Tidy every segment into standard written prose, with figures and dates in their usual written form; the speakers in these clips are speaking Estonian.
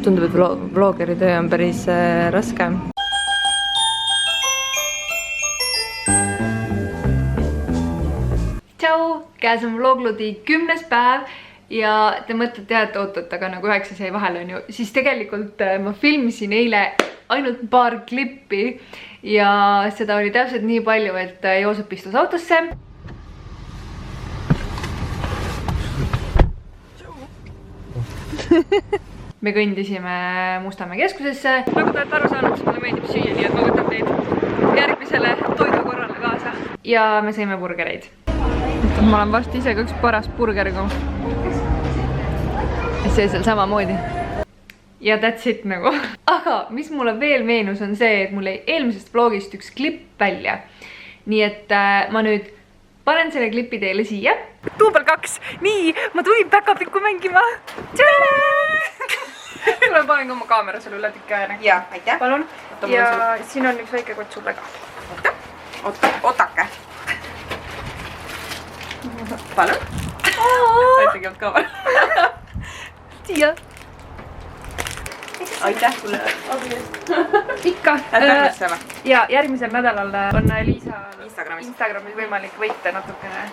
Tundub, et vlogeri töö on päris raske. Tšau! Käes on vlogludi 10. päev ja te mõtlete, et oot, aga nagu 9 jäi vahele on ju. Siis tegelikult ma filmisin eile ainult paar klippi ja seda oli täpselt nii palju, et Joosep istus autosse. Me kõndisime Mustamäe keskusesse. Nagu te olete aru saanud, siis mulle meeldib süüa, nii et ma võtan teid järgmisele toidukorrale kaasa. Ja me sõime burgereid. Ma olen vast ise ka üks paras burgeriga. See seal samamoodi. Ja that's it nagu. Aga mis mulle veel meenus on see, et mul jäi eelmisest vlogist üks klipp välja. Nii et ma nüüd panen selle klipi teile siia. Duubel 2. Nii, ma tulin päkapikku mängima. Ma panen ka oma kaamera sulle üle tükki aja. Jaa, aitäh. Palun. Ja siin on üks väike kott sulle ka. Otake. Palun. Aitagi olnud kaamera. Siia. Aitäh sulle. Ikka. Ja järgmisel nädalal on Liisa Instagramis võimalik võita natukene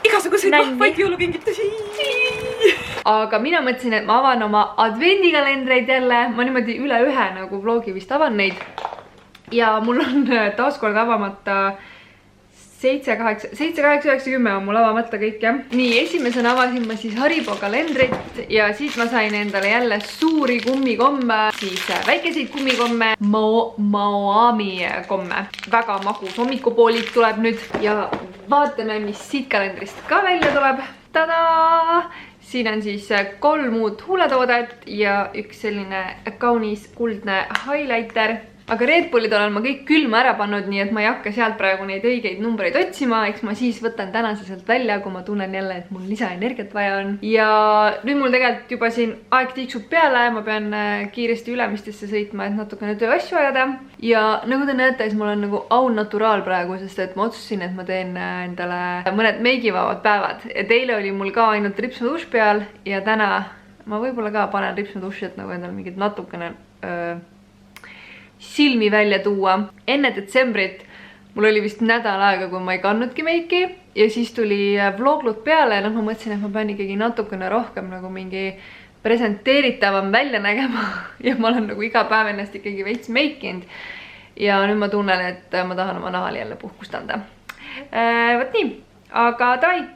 igasuguseid vahvaid jõulukingitusi. Aga mina mõtlesin, et ma avan oma advendikalendreid jälle. Ma niimoodi üle ühe nagu vlogi vist avan neid. Ja mul on taaskord avamata 7, 8, 9, 10 on mul avamata kõik, jah. Nii, esimesena avasin ma siis Haribo kalendrit ja siis ma sain endale jälle suuri kummikomme, siis väikeseid kummikomme, Maoami komme. Väga magus hommikupoolid tuleb nüüd ja vaatame, mis siit kalendrist ka välja tuleb. Tada! Siin on siis 3 uut huuletoodet ja üks selline kaunis kuldne highlighter. Aga Red Bullid olen ma kõik külma ära pannud, nii et ma ei hakka sealt praegu neid õigeid numbreid otsima. Eks ma siis võtan tänase sealt välja, kui ma tunnen jälle, et mul lisaenergiat vaja on. Ja nüüd mul tegelikult juba siin aeg tiiksub peale. Ma pean kiiresti Ülemistesse sõitma, et natukene tööasju ajada. Ja nagu te näete, siis mul on nagu au naturaal praegu, sest et ma otsusin, et ma teen endale mõned meigivabad päevad. Et eile oli mul ka ainult ripsmeduš peal ja täna ma võib-olla ka panen ripsmeduši, et nagu endale mingid natukene silmi välja tuua. Enne detsembrit mul oli vist nädal aega, kui ma ei kannudki meiki ja siis tuli vloglud peale ja ma mõtlesin, et ma pean ikkagi natukene rohkem nagu mingi presenteeritavam välja nägema ja ma olen nagu iga päev ennast ikkagi veits meikinud ja nüüd ma tunnen, et ma tahan oma nahali jälle puhkust anda. Võt nii, aga davai,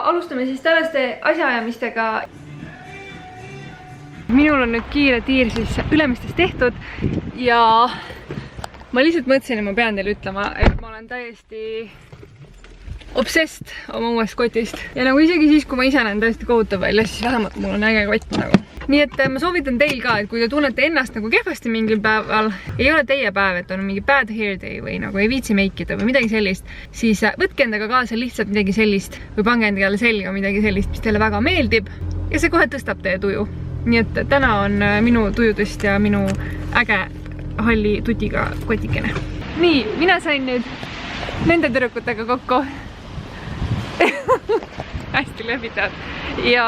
alustame siis tänaste asjaajamistega. Minul on nüüd kiire tiir siis Ülemistes tehtud ja ma lihtsalt mõtlesin, et ma pean teile ütlema, et ma olen täiesti obsessed oma uuest kotist. Ja nagu isegi siis, kui ma ise näen täiesti kohutav välja, siis vähemalt mul on äge kott nagu. Nii et ma soovitan teil ka, et kui te tunnete ennast nagu kehvasti mingil päeval, ei ole teie päev, et on mingi bad hair day või nagu ei viitsi meikida või midagi sellist, siis võtke endaga kaasa lihtsalt midagi sellist või pange endale selga midagi sellist, mis teile väga meeldib ja see kohe tõstab teie tuju. Nii et täna on minu tujudest ja minu äge halli tutiga kotikene. Nii, mina sain nüüd nende tüdrukutega kokku. Hästi lõhvitavad. Ja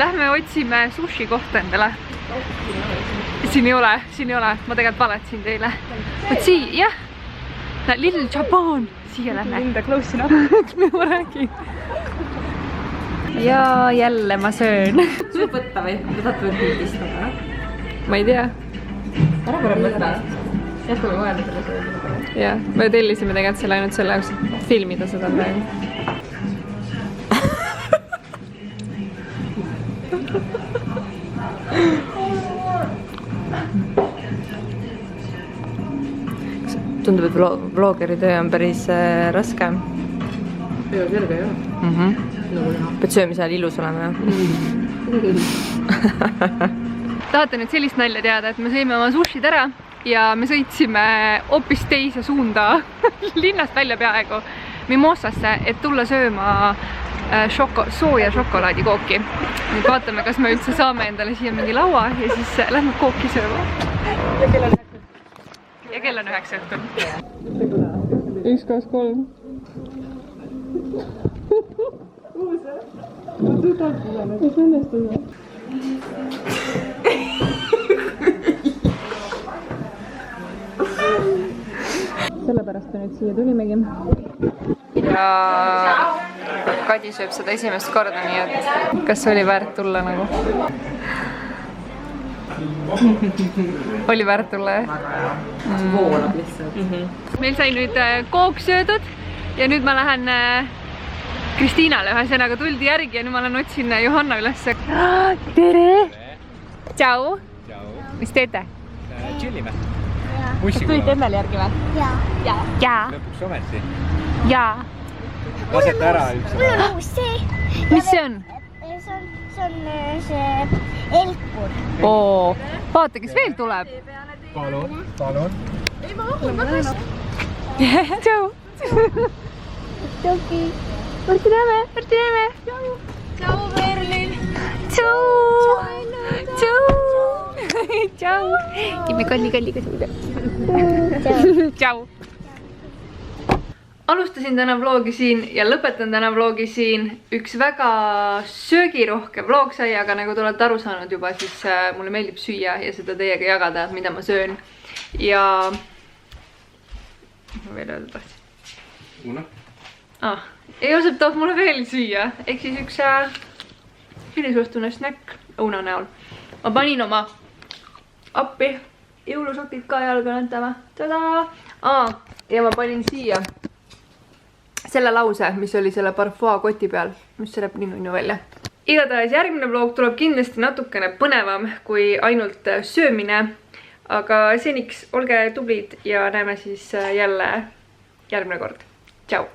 lähme otsime sushi kohta endale. Siin ei ole. Ma tegelikult valetsin teile. Võt sii, jah. Little Japan. Siia lähme. Linda close enough. Eks ma räägin. Ja jälle ma söön. Sul võtta või? Võtad või pildistada? Ma ei tea. Ära parem võtta. Jätkume kohe selle sööda. Jah, me tellisime tegelikult selle ainult selle jaoks filmida seda praegu. Tundub, et vlogeri töö on päris raske. Ei ole kerge, jah. Pead söömise ajal ilus olema, Tahate nüüd sellist nalja teada, et me sõime oma sushid ära ja me sõitsime hoopis teise suunda linnast välja peaaegu Mimosasse, et tulla sööma sooja šokolaadikooki. Nüüd vaatame, kas me üldse saame endale siia mingi laua ja siis lähme kooki sööma. Ja kell on 9 õhtul. 1, 2, 3. Kuhu see? Mis õnnestus? sellepärast me nüüd siia tulimegi. Ja Kadi sööb seda esimest korda, nii et kas oli väärt tulla nagu? Oli väärt tulla, jah? Voolab lihtsalt. Meil sai nüüd kook söödud ja nüüd ma lähen Kristiinale ühesõnaga tuldi järgi ja nüüd ma lähen otsin Johanna ülesse. Tere! Tšau! Mis teete? Chillime. Kas tulite Emmeli järgi või? Jaa. Lõpuks ometi. Jaa. Lasete ära üks. Mul on uus see. Mis see on? See on see elkur. Oo. Vaata, kes veel tuleb. Palun, palun. Tšau. Toki. Varsti näeme. Tšau, Berlin. Tšau. Tšau. Tšau. Teeme kalli suuda. Tšau. Alustasin täna vlogi siin ja lõpetan täna vlogi siin. Üks väga söögirohke vlog sai, aga nagu te olete aru saanud juba, siis mulle meeldib süüa ja seda teiega jagada, mida ma söön. Ja ma veel öelda tahtsin. Una. Joosep toob mulle veel süüa, ehk siis üks hilisõhtune snäkk õuna näol. Ma panin oma appi jõulusokid ka jalga näntama. Tada! Ja ma panin siia selle lause, mis oli selle parfua koti peal, mis see näeb nii nunnu välja. Igatahes järgmine vlog tuleb kindlasti natukene põnevam kui ainult söömine, aga seniks olge tublid ja näeme siis jälle järgmine kord. Tšau!